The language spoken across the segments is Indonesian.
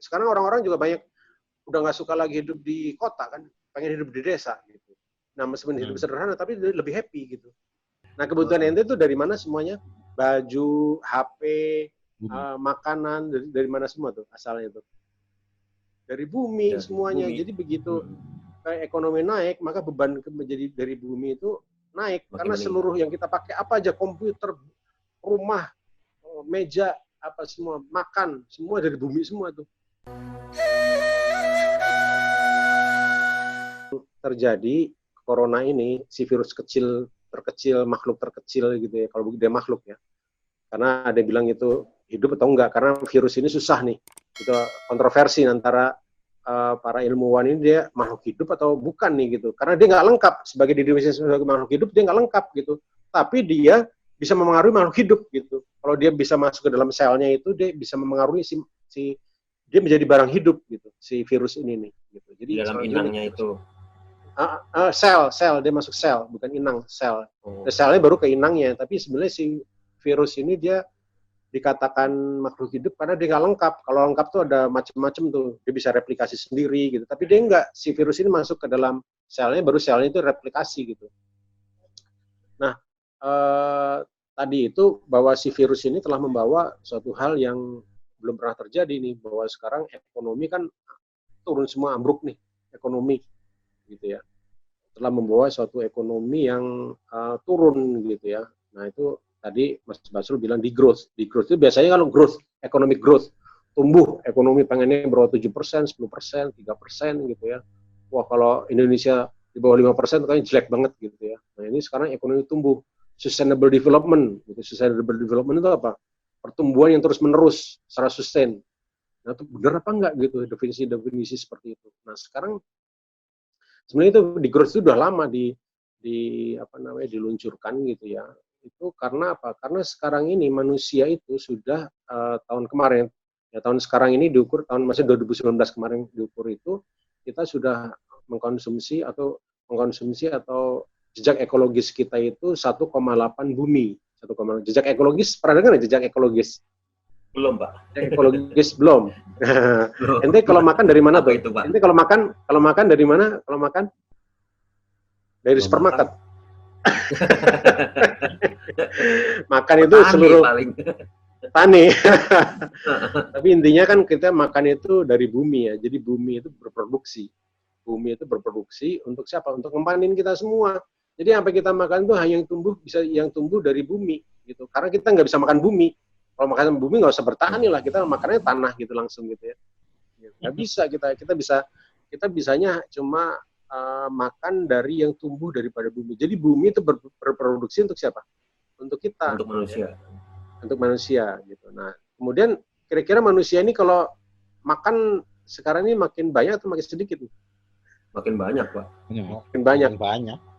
Sekarang orang-orang juga banyak udah nggak suka lagi hidup di kota kan, pengen hidup di desa gitu. Nah, meskipun hidup sederhana tapi lebih happy gitu. Nah, kebutuhan ente itu dari mana semuanya? Baju, HP, makanan, dari mana semua tuh asalnya tuh? Dari bumi semuanya. Jadi begitu ekonomi naik, maka beban menjadi dari bumi itu naik. Karena seluruh yang kita pakai apa aja, komputer, rumah, meja, apa semua, makan, semua dari bumi semua tuh. Terjadi corona ini, si virus terkecil, makhluk terkecil gitu ya, kalau dia makhluk ya. Karena ada yang bilang itu hidup atau enggak, karena virus ini susah nih. Itu kontroversi antara para ilmuwan ini, dia makhluk hidup atau bukan nih gitu. Karena dia nggak lengkap, sebagai diri sebagai makhluk hidup, dia nggak lengkap gitu. Tapi dia bisa memengaruhi makhluk hidup gitu. Kalau dia bisa masuk ke dalam selnya itu, dia bisa memengaruhi dia menjadi barang hidup gitu, si virus ini nih. Gitu. Jadi dalam inangnya itu. Sel, dia masuk sel, bukan inang, sel. Selnya baru ke inangnya, tapi sebenarnya si virus ini dia dikatakan makhluk hidup karena dia nggak lengkap. Kalau lengkap tuh ada macam-macam tuh, dia bisa replikasi sendiri gitu. Tapi dia nggak, si virus ini masuk ke dalam selnya, baru selnya itu replikasi gitu. Nah, tadi itu bahwa si virus ini telah membawa suatu hal yang belum pernah terjadi nih, bahwa sekarang ekonomi kan turun semua, ambruk nih ekonomi gitu ya, telah membawa suatu ekonomi yang turun gitu ya. Nah itu tadi Mas Basrul bilang di growth itu biasanya kalau growth, economic growth, tumbuh ekonomi pengennya berapa 7%, 10%, 3% gitu ya. Wah kalau Indonesia di bawah 5% kayaknya jelek banget gitu ya. Nah ini sekarang ekonomi tumbuh, sustainable development gitu. Sustainable development itu apa? Pertumbuhan yang terus menerus secara sustain. Nah itu benar apa enggak gitu definisi seperti itu. Nah sekarang sebenarnya itu di growth itu udah lama diluncurkan gitu ya. Itu karena apa? Karena sekarang ini manusia itu sudah tahun kemarin ya, tahun sekarang ini diukur, tahun masih 2019 kemarin diukur itu, kita sudah mengkonsumsi atau jejak ekologis kita itu 1,8 bumi. Jejak ekologis, pernah dengar nggak jejak ekologis? Belum, Pak. Ekologis belum. Ente kalau makan dari mana tuh? Ente kalau makan dari mana? Kalau makan dari supermarket. Makan itu tani, seluruh paling tani. Tapi intinya kan kita makan itu dari bumi ya. Jadi bumi itu berproduksi. Bumi itu berproduksi untuk siapa? Untuk ngempanin kita semua. Jadi apa kita makan itu hanya yang tumbuh dari bumi gitu. Karena kita nggak bisa makan bumi. Kalau makan bumi nggak usah bertani lah, kita makannya tanah gitu langsung gitu ya. Nggak bisa kita bisanya cuma makan dari yang tumbuh daripada bumi. Jadi bumi itu berproduksi untuk siapa? Untuk kita. Untuk manusia. Untuk manusia gitu. Nah, kemudian kira-kira manusia ini kalau makan sekarang ini makin banyak atau makin sedikit? Makin banyak, Pak. Makin banyak.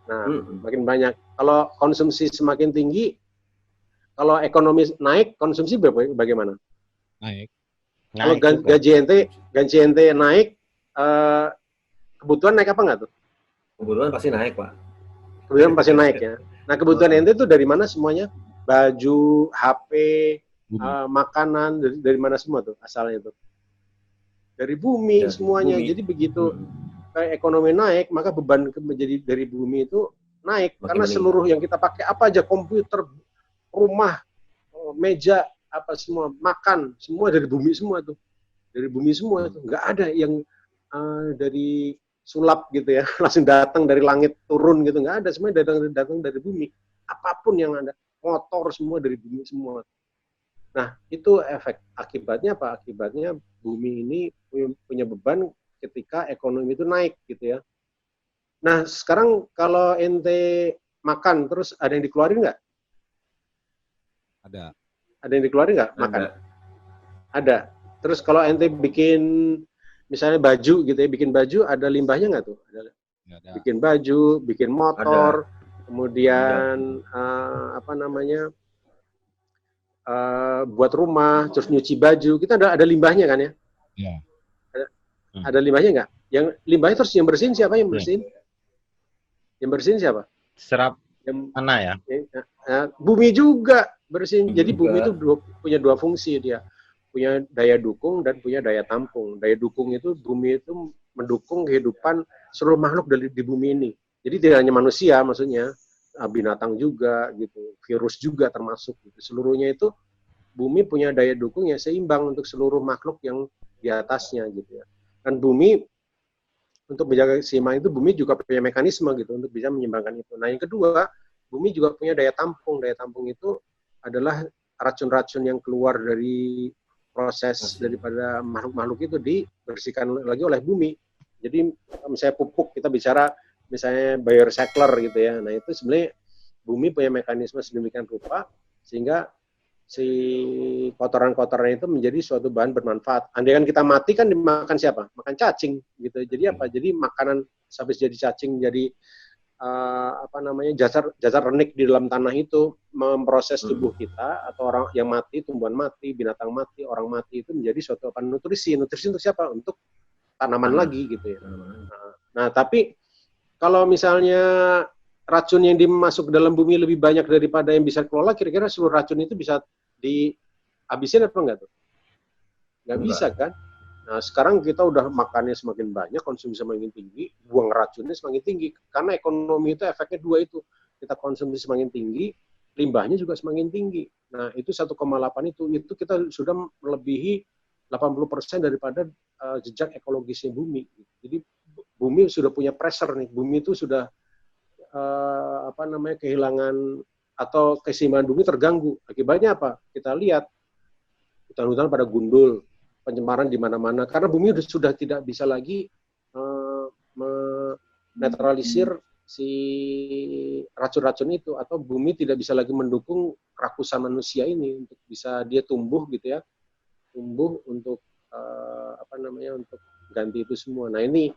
Nah, makin banyak. Kalau konsumsi semakin tinggi, kalau ekonomi naik, konsumsi bagaimana? Naik. Kalau gaji ente naik, kebutuhan naik apa nggak tuh? Kebutuhan pasti naik, Pak. Kebutuhan pasti naik ya. Nah, kebutuhan ente tuh dari mana semuanya? Baju, HP, makanan, dari mana semua tuh asalnya tuh? Dari bumi semuanya. Jadi begitu ekonomi naik, maka beban menjadi dari bumi itu naik. Karena seluruh yang kita pakai apa aja, komputer, rumah, meja, apa semua, makan, semua dari bumi semua tuh. Dari bumi semua tuh. Nggak ada yang dari sulap gitu ya, langsung datang dari langit turun gitu, nggak ada, semuanya datang dari bumi. Apapun yang ada, motor semua dari bumi semua. Nah, itu akibatnya apa? Akibatnya bumi ini punya beban ketika ekonomi itu naik gitu ya. Nah, sekarang kalau ente makan terus ada yang dikeluarin nggak? Ada. Ada yang dikeluarin nggak makan? Ada. Terus kalau ente bikin misalnya baju gitu ya, bikin baju ada limbahnya nggak tuh? Ada. Bikin baju, bikin motor, kemudian buat rumah, terus nyuci baju, kita ada limbahnya kan ya? Iya. Ada limbahnya nggak? Yang limbahnya terus yang bersihin siapa yang bersihin? Yang bersihin siapa? Serap mana ya? Bumi juga bersihin. Jadi bumi itu punya dua fungsi dia. punya daya dukung dan punya daya tampung. Daya dukung itu bumi itu mendukung kehidupan seluruh makhluk di bumi ini. Jadi tidak hanya manusia, maksudnya binatang juga gitu, virus juga termasuk gitu. Seluruhnya itu bumi punya daya dukung yang seimbang untuk seluruh makhluk yang di atasnya gitu ya. Dan bumi untuk menjaga keseimbangan itu bumi juga punya mekanisme gitu untuk bisa menyeimbangkan itu. Nah, yang kedua, bumi juga punya daya tampung. Daya tampung itu adalah racun-racun yang keluar dari proses daripada makhluk-makhluk itu dibersihkan lagi oleh bumi. Jadi misalnya pupuk, kita bicara misalnya biorecycler gitu ya. Nah, itu sebenarnya bumi punya mekanisme sedemikian rupa sehingga si kotoran-kotoran itu menjadi suatu bahan bermanfaat. Andai kan kita mati kan dimakan siapa? Makan cacing gitu. Jadi apa? Jadi makanan habis jadi cacing jadi jasar renik di dalam tanah itu memproses tubuh kita atau orang yang mati, tumbuhan mati, binatang mati, orang mati itu menjadi suatu nutrisi. Nutrisi untuk siapa? Untuk tanaman lagi gitu ya. Nah, tapi kalau misalnya racun yang dimasuk ke dalam bumi lebih banyak daripada yang bisa kelola, kira-kira seluruh racun itu bisa dihabisin apa enggak tuh? Nggak bisa kan? Nah, sekarang kita udah makannya semakin banyak, konsumsi semakin tinggi, buang racunnya semakin tinggi. Karena ekonomi itu efeknya dua itu. Kita konsumsi semakin tinggi, limbahnya juga semakin tinggi. Nah, itu 1,8 itu kita sudah melebihi 80% daripada jejak ekologisnya bumi. Jadi bumi sudah punya pressure nih. Bumi itu sudah kehilangan atau keseimbangan bumi terganggu. Akibatnya apa? Kita lihat hutan-hutan pada gundul, pencemaran di mana-mana karena bumi sudah tidak bisa lagi menetralisir si racun-racun itu, atau bumi tidak bisa lagi mendukung rakusan manusia ini untuk bisa dia tumbuh gitu ya, tumbuh untuk untuk ganti itu semua. Nah, ini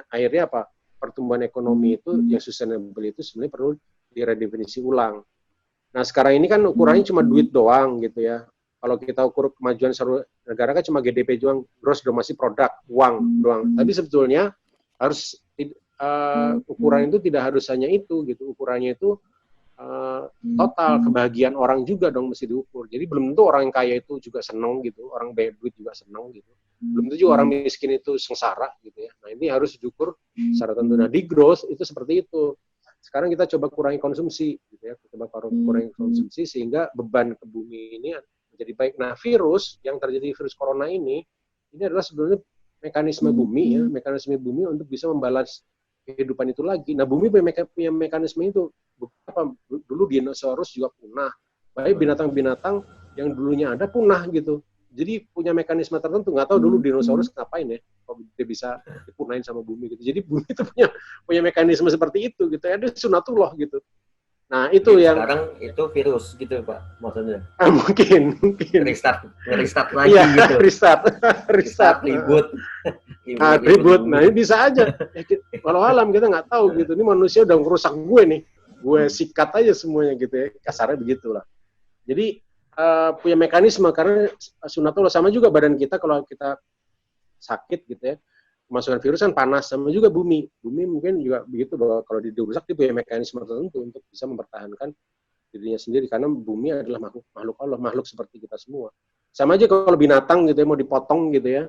akhirnya apa? Pertumbuhan ekonomi itu yang sustainable itu sebenarnya perlu diredefinisi ulang. Nah, sekarang ini kan ukurannya cuma duit doang gitu ya. Kalau kita ukur kemajuan seluruh negara kan cuma GDP doang, gross domestic product, uang doang. Tapi sebetulnya harus ukuran itu tidak harus hanya itu gitu. Ukurannya itu total kebahagiaan orang juga dong mesti diukur. Jadi belum tentu orang yang kaya itu juga senang gitu, orang banyak duit juga senang gitu. Belum tentu juga orang miskin itu sengsara gitu ya. Nah, ini harus diukur secara tentu. Nah, di growth itu seperti itu. Sekarang kita coba kurangi konsumsi gitu ya. Kita coba kurangi konsumsi sehingga beban ke bumi ini menjadi baik. Nah, virus yang terjadi, virus corona ini adalah sebenarnya mekanisme bumi ya, mekanisme bumi untuk bisa membalas kehidupan itu lagi. Nah, bumi punya mekanisme itu. Dulu dinosaurus juga punah. Baik binatang-binatang yang dulunya ada punah gitu. Jadi punya mekanisme tertentu. Nggak tahu dulu dinosaurus ngapain ya, kalau dia bisa dipunahin sama bumi gitu. Jadi bumi itu punya mekanisme seperti itu gitu. Ada sunatullah gitu. Nah, itu jadi yang sekarang itu virus gitu Pak maksudnya. Mungkin. Restart lagi ya, gitu. Restart ribut. Ribut. Nah, ini bisa aja. Walau alam kita nggak tahu gitu. Ini manusia udah ngerusak gue nih. Gue sikat aja semuanya gitu ya. Kasarnya begitulah. Jadi punya mekanisme karena sunatullah. Sama juga badan kita kalau kita sakit gitu ya. Kemasukan virus kan panas, sama juga bumi. Bumi mungkin juga begitu bahwa kalau dirusak dia punya mekanisme tertentu untuk bisa mempertahankan dirinya sendiri karena bumi adalah makhluk Allah, makhluk seperti kita semua. Sama aja kalau binatang gitu ya mau dipotong gitu ya,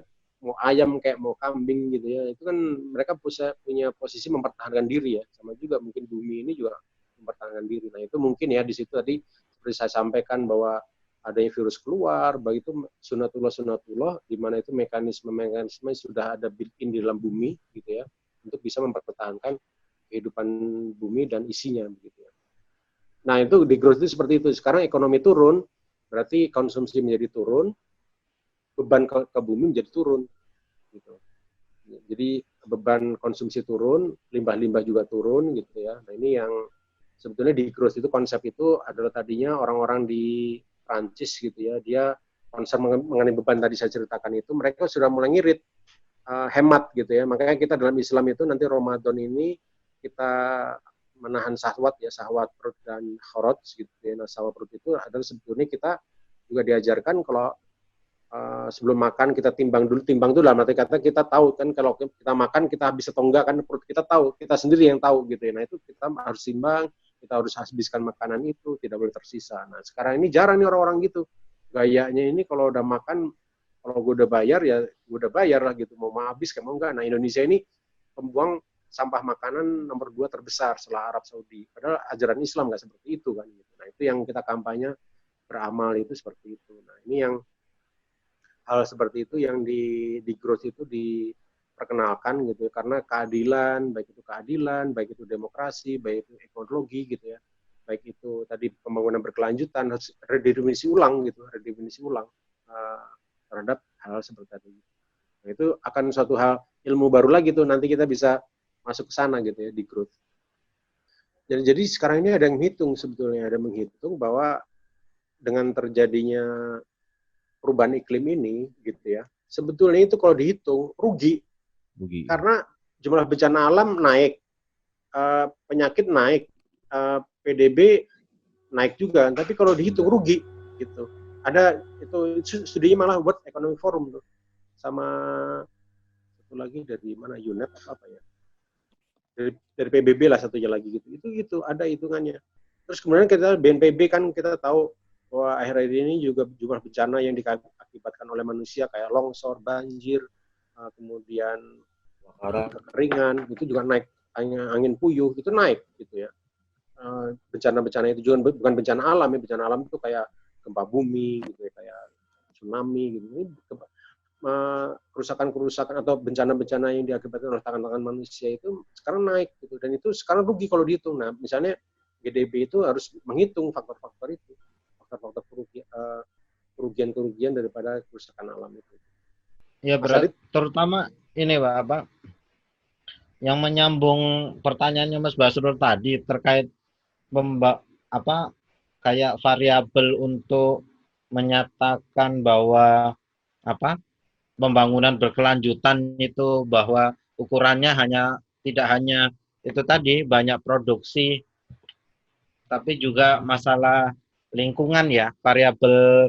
mau ayam kayak mau kambing gitu ya, itu kan mereka punya posisi mempertahankan diri ya. Sama juga mungkin bumi ini juga mempertahankan diri. Nah, itu mungkin ya di situ tadi seperti saya sampaikan bahwa adanya virus keluar, begitu sunatullah di mana itu mekanisme sudah ada built-in di dalam bumi gitu ya, untuk bisa mempertahankan kehidupan bumi dan isinya begitu ya. Nah, itu di growth itu seperti itu. Sekarang ekonomi turun, berarti konsumsi menjadi turun, beban ke bumi menjadi turun gitu. Jadi beban konsumsi turun, limbah-limbah juga turun gitu ya. Nah, ini yang sebetulnya di growth itu konsep itu adalah tadinya orang-orang di Prancis gitu ya, dia concern mengenai beban tadi saya ceritakan itu, mereka sudah mulai ngirit, hemat gitu ya. Makanya kita dalam Islam itu nanti Ramadan ini kita menahan syahwat ya, syahwat perut dan kharaj gitu ya. Nah, syahwat perut itu adalah sebetulnya kita juga diajarkan kalau sebelum makan kita timbang dulu. Timbang itu dalam arti kata kita tahu kan kalau kita makan kita habis atau enggak kan, perut kita tahu, kita sendiri yang tahu gitu ya. Nah, itu kita harus timbang, kita harus habiskan makanan itu, tidak boleh tersisa. Nah, sekarang ini jarang nih orang-orang gitu. Gayanya ini kalau udah makan Kalau gue udah bayar ya gue udah bayar lah gitu, mau habis kayak mau enggak. Nah Indonesia ini pembuang sampah makanan nomor 2 terbesar setelah Arab Saudi. Padahal ajaran Islam nggak seperti itu kan. Gitu. Nah itu yang kita kampanye beramal itu seperti itu. Nah ini yang hal seperti itu yang di growth itu diperkenalkan gitu ya, karena keadilan, baik itu demokrasi, baik itu ekologi gitu ya, baik itu tadi pembangunan berkelanjutan harus redefinisi ulang gitu, terhadap hal seperti itu. Nah, itu akan suatu hal ilmu baru lagi tuh nanti kita bisa masuk ke sana gitu ya di growth. Jadi sekarang ini ada yang menghitung bahwa dengan terjadinya perubahan iklim ini gitu ya, sebetulnya itu kalau dihitung rugi. Karena jumlah bencana alam naik, penyakit naik, PDB naik juga, tapi kalau dihitung rugi gitu. Ada itu studinya malah buat Economic Forum tuh, sama satu lagi dari mana, UNEP apa ya, dari PBB lah satunya lagi gitu. Itu ada hitungannya. Terus kemudian kita BNPB kan kita tahu bahwa akhir-akhir ini juga jumlah bencana yang diakibatkan oleh manusia kayak longsor, banjir, kemudian kekeringan itu juga naik, angin puyuh itu naik gitu ya. Bencana-bencana itu juga bukan bencana alam ya, bencana alam itu kayak gempa bumi gitu ya, kayak tsunami gitu. Ini kerusakan-kerusakan atau bencana-bencana yang diakibatkan oleh tangan-tangan manusia itu sekarang naik gitu, dan itu sekarang rugi kalau dihitung. Nah misalnya GDP itu harus menghitung faktor-faktor itu, faktor-faktor kerugian daripada kerusakan alam itu. Ya berarti terutama ini Pak, apa yang menyambung pertanyaannya Mas Basrul tadi terkait kayak variabel untuk menyatakan bahwa pembangunan berkelanjutan itu bahwa ukurannya tidak hanya itu tadi banyak produksi, tapi juga masalah lingkungan ya, variabel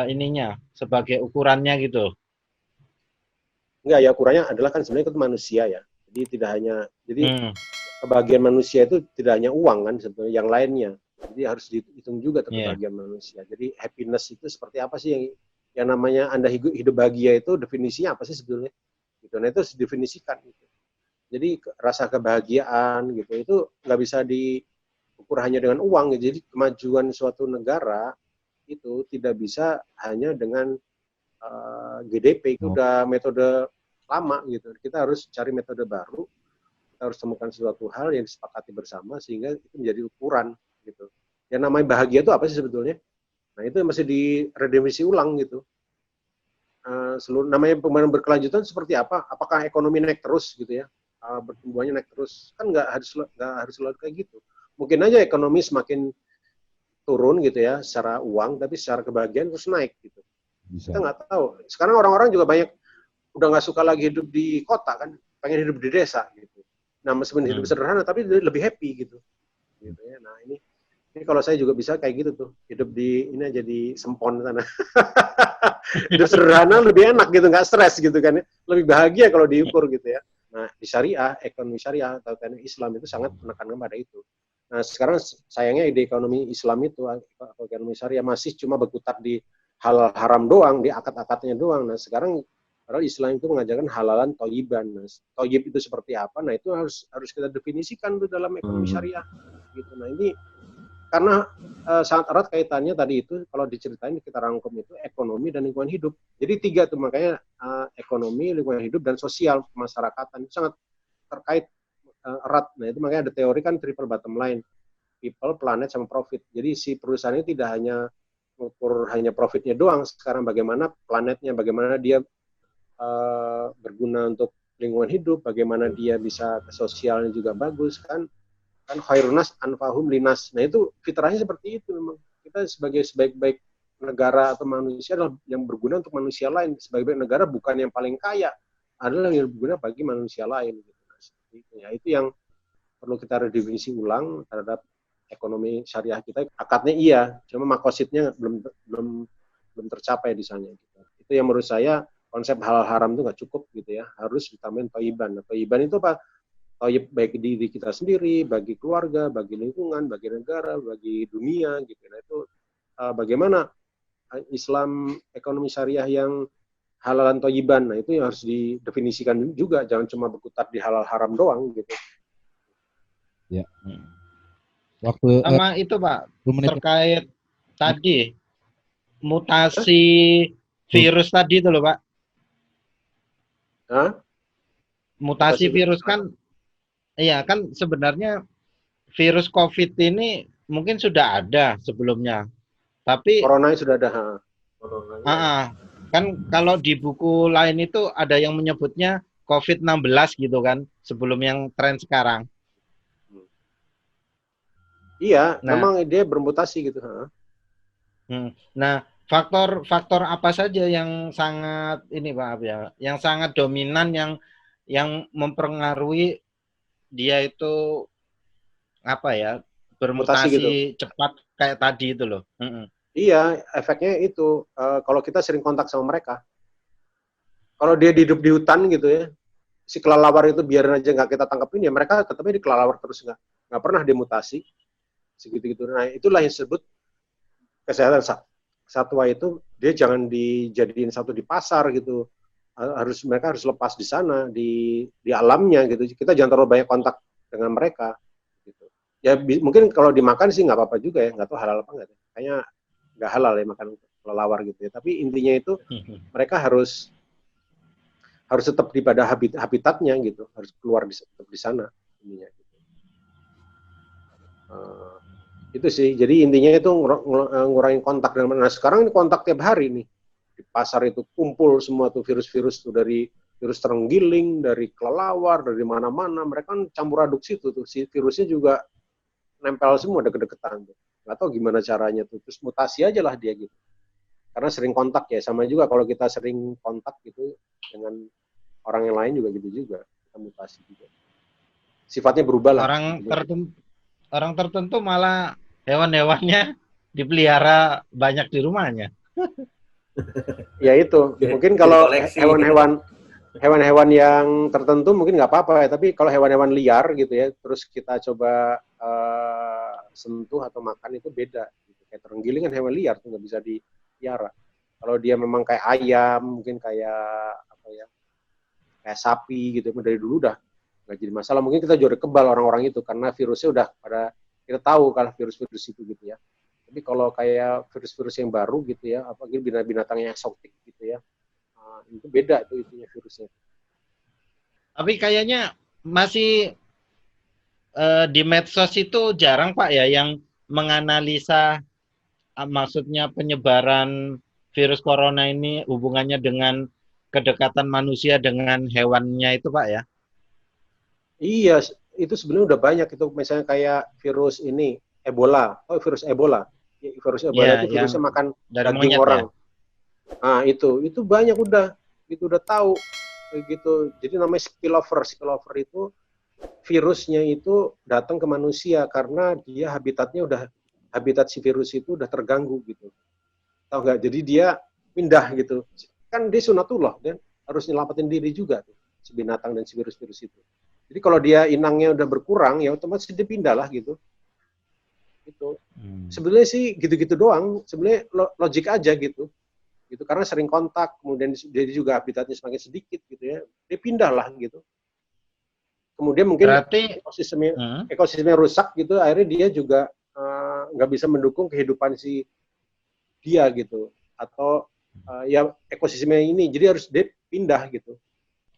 ininya sebagai ukurannya gitu. Enggak ya, ukurannya adalah kan sebenarnya itu manusia ya. Jadi tidak hanya kebahagiaan manusia itu tidak hanya uang kan sebetulnya, yang lainnya. Jadi harus dihitung juga kebahagiaan manusia. Jadi happiness itu seperti apa sih yang namanya Anda hidup bahagia itu definisinya apa sih sebetulnya? Gitu. Nah itu harus didefinisikan gitu. Jadi rasa kebahagiaan gitu itu nggak bisa diukur hanya dengan uang gitu. Jadi kemajuan suatu negara itu tidak bisa hanya dengan GDP, itu udah metode lama gitu. Kita harus cari metode baru, kita harus temukan sesuatu hal yang disepakati bersama sehingga itu menjadi ukuran gitu. Yang namanya bahagia itu apa sih sebetulnya? Nah itu masih diredefinisi ulang gitu. Namanya pembangunan berkelanjutan seperti apa? Apakah ekonomi naik terus gitu ya? Pertumbuhannya naik terus? Kan nggak harus selalu kayak gitu. Mungkin aja ekonomi semakin turun gitu ya secara uang, tapi secara kebahagiaan terus naik gitu. Bisa. Kita nggak tahu. Sekarang orang-orang juga banyak udah nggak suka lagi hidup di kota kan, pengen hidup di desa gitu. Nah meskipun hidup sederhana tapi lebih happy gitu ya. Nah ini kalau saya juga bisa kayak gitu tuh, hidup di ini aja di Sempon sana. Hidup sederhana lebih enak gitu, nggak stres gitu kan, lebih bahagia kalau diukur gitu ya. Nah di syariah, ekonomi syariah atau ekonomi Islam itu sangat menekankan pada itu. Nah sekarang sayangnya ide ekonomi Islam itu atau ekonomi syariah masih cuma berkutat di halal haram doang, di akad-akadnya doang. Nah sekarang padahal Islam itu mengajarkan halalan toyiban. Nah, toyib itu seperti apa? Nah itu harus kita definisikan tuh dalam ekonomi syariah. Gitu. Nah ini karena sangat erat kaitannya tadi itu kalau diceritain kita rangkum itu ekonomi dan lingkungan hidup. Jadi 3 tuh makanya ekonomi, lingkungan hidup dan sosial kemasyarakatan itu sangat terkait erat. Nah itu makanya ada teori kan triple bottom line, people, planet sama profit. Jadi si perusahaan ini tidak hanya mengukur hanya profitnya doang, sekarang bagaimana planetnya, bagaimana dia berguna untuk lingkungan hidup, bagaimana dia bisa sosialnya juga bagus kan khairunas anfahum linas. Nah itu fitrahnya seperti itu memang. Kita sebagai sebaik-baik negara atau manusia adalah yang berguna untuk manusia lain. Sebaik-baik negara bukan yang paling kaya, adalah yang berguna bagi manusia lain. Nah, seperti itu. Ya, itu yang perlu kita redefinisi ulang terhadap ekonomi syariah kita. Akadnya iya, cuma makositnya belum tercapai di sana. Gitu. Itu yang menurut saya konsep halal haram itu nggak cukup gitu ya, harus ditambahin toiban. Nah, toiban itu apa? Toib baik diri kita sendiri, bagi keluarga, bagi lingkungan, bagi negara, bagi dunia gitu. Nah itu bagaimana Islam ekonomi syariah yang halalan thayyiban. Nah, itu yang harus didefinisikan juga, jangan cuma berkutat di halal haram doang gitu. Ya. Waktu Sama itu Pak, 2 menit. terkait tadi mutasi virus tadi itu loh Pak. Hah? Mutasi virus kan, iya kan sebenarnya virus COVID ini mungkin sudah ada sebelumnya, tapi Corona sudah ada. kan kalau di buku lain itu ada yang menyebutnya COVID-16 gitu kan, sebelum yang tren sekarang. Iya, Nah, memang dia bermutasi gitu. Nah, faktor apa saja yang sangat ini Pak ya, yang sangat dominan yang mempengaruhi dia itu apa ya, bermutasi gitu. cepat kayak tadi itu loh. Iya, efeknya itu kalau kita sering kontak sama mereka. Kalau dia hidup di hutan gitu ya, si kelelawar itu biarin aja nggak kita tangkapin ya, mereka tetapnya di kelelawar terus, nggak pernah demutasi segitu-gitu. Nah, itulah yang disebut kesehatan satwa itu, dia jangan dijadiin satu di pasar gitu. Mereka harus lepas di sana, di alamnya gitu. Kita jangan terlalu banyak kontak dengan mereka gitu. Ya mungkin kalau dimakan sih nggak apa-apa juga ya, nggak tahu halal apa nggak. Kayaknya nggak halal ya makan kelelawar gitu ya. Tapi intinya itu mereka harus tetap di pada habitatnya gitu, harus keluar tetap di sana intinya. Gitu. Itu sih, jadi intinya itu ngurangin kontak dengan. Nah sekarang ini kontak tiap hari nih di pasar itu kumpul semua tuh virus-virus tuh, dari virus terenggiling, dari kelelawar, dari mana-mana, mereka kan campur aduk situ tuh, si virusnya juga nempel semua deket-deketan tuh. Nggak tahu gimana caranya tuh, terus mutasi aja lah dia gitu. Karena sering kontak ya, sama juga kalau kita sering kontak gitu dengan orang yang lain juga gitu juga, kita mutasi juga. Sifatnya berubah lah. Orang tertentu malah hewan-hewannya dipelihara banyak di rumahnya. Ya itu, mungkin kalau hewan-hewan yang tertentu mungkin nggak apa-apa ya, tapi kalau hewan-hewan liar gitu ya, terus kita coba sentuh atau makan itu beda. Gitu. Kayak terenggiling kan hewan liar tuh nggak bisa dipelihara. Kalau dia memang kayak ayam, mungkin kayak apa ya, kayak sapi gitu, dari dulu udah nggak jadi masalah. Mungkin kita juga kebal orang-orang itu karena virusnya udah pada kita tahu kalau virus-virus itu gitu ya. Tapi kalau kayak virus-virus yang baru gitu ya, apalagi binatang yang eksotik gitu ya, itu beda tuh itunya virusnya. Tapi kayaknya masih di medsos itu jarang Pak ya yang menganalisa maksudnya penyebaran virus corona ini hubungannya dengan kedekatan manusia dengan hewannya itu Pak ya. Iya, itu sebenarnya udah banyak itu, misalnya kayak virus ini Ebola, virus Ebola. Virus Ebola itu virusnya makan daging orang. Ya? Nah, itu banyak itu udah tahu gitu. Jadi namanya spillover. Spillover itu virusnya itu datang ke manusia karena dia habitat si virus itu udah terganggu gitu. Tahu nggak? Jadi dia pindah gitu. Kan dia sunatullah, dan harus nyelamatin diri juga tuh, si binatang dan si virus-virus itu. Jadi kalau dia inangnya udah berkurang, ya otomatis dia pindah lah gitu. Itu sebenarnya sih gitu-gitu doang. Sebenarnya logik aja gitu. Gitu karena sering kontak, kemudian dia juga habitatnya semakin sedikit gitu ya. Dia pindah lah gitu. Kemudian mungkin ekosistemnya rusak gitu, akhirnya dia juga nggak bisa mendukung kehidupan si dia gitu. Atau ya ekosistemnya ini, jadi harus dia pindah gitu.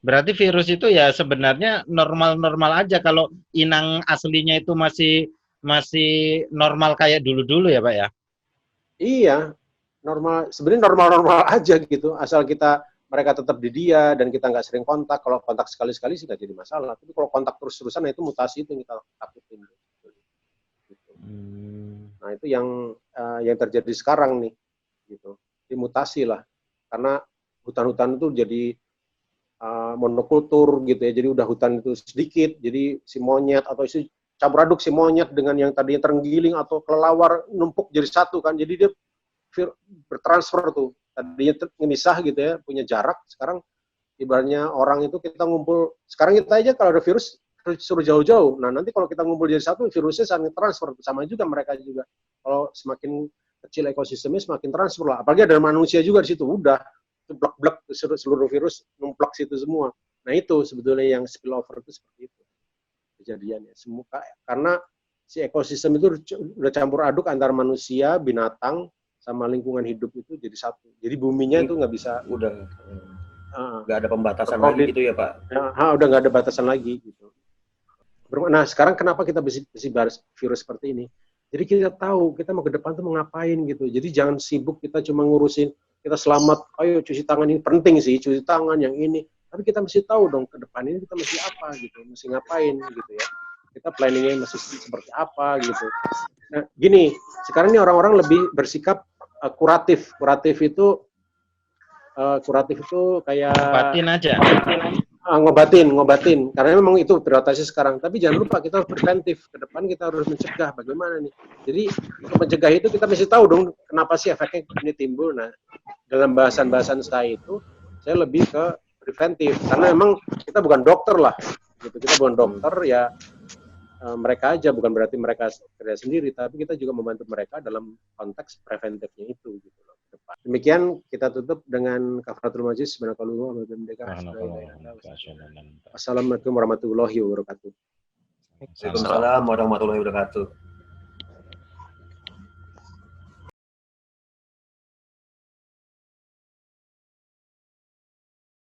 Berarti virus itu ya sebenarnya normal-normal aja kalau inang aslinya itu masih normal kayak dulu-dulu ya Pak ya? Iya, normal. Sebenarnya normal-normal aja gitu, asal mereka tetap di dia dan kita nggak sering kontak. Kalau kontak sekali-sekali sih nggak jadi masalah. Tapi kalau kontak terus-terusan, nah itu mutasi itu yang kita takutin. Gitu. Nah itu yang terjadi sekarang nih, gitu. Dimutasi lah, karena hutan-hutan itu jadi monokultur gitu ya, jadi udah hutan itu sedikit, jadi si monyet atau si campur aduk si monyet dengan yang tadinya terenggiling atau kelelawar numpuk jadi satu kan, jadi dia bertransfer tuh, tadinya misah gitu ya, punya jarak, sekarang ibaratnya orang itu kita ngumpul, sekarang kita aja kalau ada virus suruh jauh-jauh, nah nanti kalau kita ngumpul jadi satu, virusnya saling transfer, sama juga mereka juga, kalau semakin kecil ekosistemnya semakin transfer lah. Apalagi ada manusia juga di situ, udah blek-blek seluruh virus numplak situ semua. Nah itu sebetulnya yang spillover itu seperti itu kejadiannya. Semua karena si ekosistem itu udah campur aduk antara manusia, binatang, sama lingkungan hidup itu jadi satu. Jadi buminya itu nggak bisa udah nggak ada pembatasan lagi gitu ya Pak? Udah nggak ada batasan lagi gitu. Nah sekarang kenapa kita mesti bahas virus seperti ini? Jadi kita tahu kita mau ke depan tuh mau ngapain gitu. Jadi jangan sibuk kita cuma ngurusin kita selamat, ayo cuci tangan ini penting sih, cuci tangan yang ini. Tapi kita mesti tahu dong ke depan ini kita mesti apa gitu, mesti ngapain gitu ya. Kita planningnya mesti seperti apa gitu. Nah gini, sekarang ini orang-orang lebih bersikap kuratif. Kuratif itu kayak Ngobatin aja. Ngobatin. Karena memang itu prioritasnya sekarang. Tapi jangan lupa kita harus preventif. Ke depan kita harus mencegah. Bagaimana nih? Jadi untuk mencegah itu kita mesti tahu dong kenapa sih efeknya ini timbul. Nah, dalam bahasan-bahasan saya itu saya lebih ke preventif. Karena memang kita bukan dokter lah. Gitu. Kita bukan dokter ya. Mereka aja, bukan berarti mereka kerja sendiri, tapi kita juga membantu mereka dalam konteks preventifnya itu gitu loh. Demikian kita tutup dengan kafaratul majlis. Assalamualaikum warahmatullahi wabarakatuh. Waalaikumsalam warahmatullahi wabarakatuh.